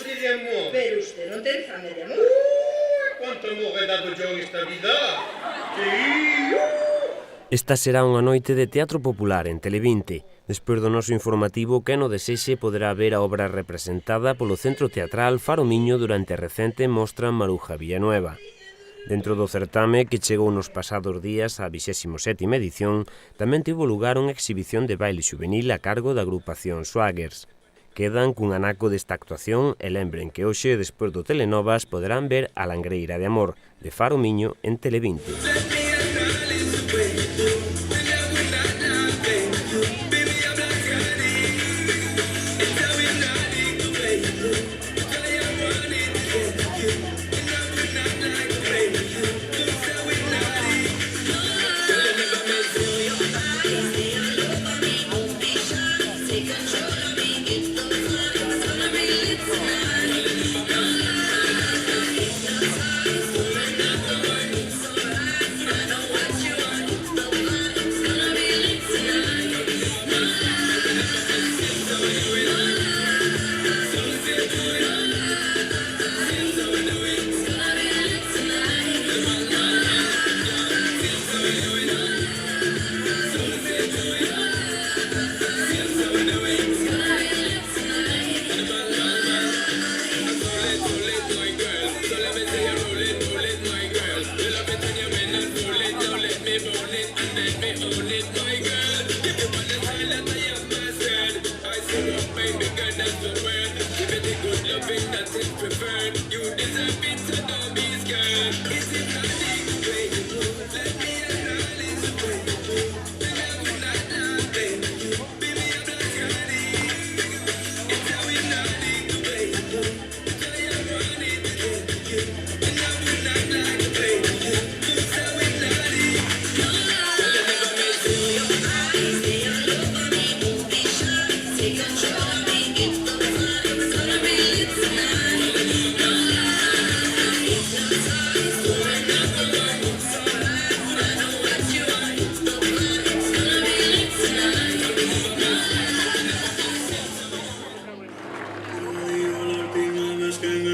così di amore. Per usted non ten fame de amor. Quanto amore he dado yo en esta vida. Sí. Esta será unha noite de teatro popular en Tele20. Despois do noso informativo, quen o desexe poderá ver a obra representada polo Centro Teatral Faro Miño durante a recente mostra Maruja Villanueva. Dentro do certame, que chegou nos pasados días á 27ª edición, tamén tivo lugar unha exhibición de baile xuvenil a cargo da agrupación Swaggers. Quedan cun anaco desta actuación e lembren que hoxe, despois do Telenovas, poderán ver A Langreira de Amor, de Faro Miño, en Tele20. Asking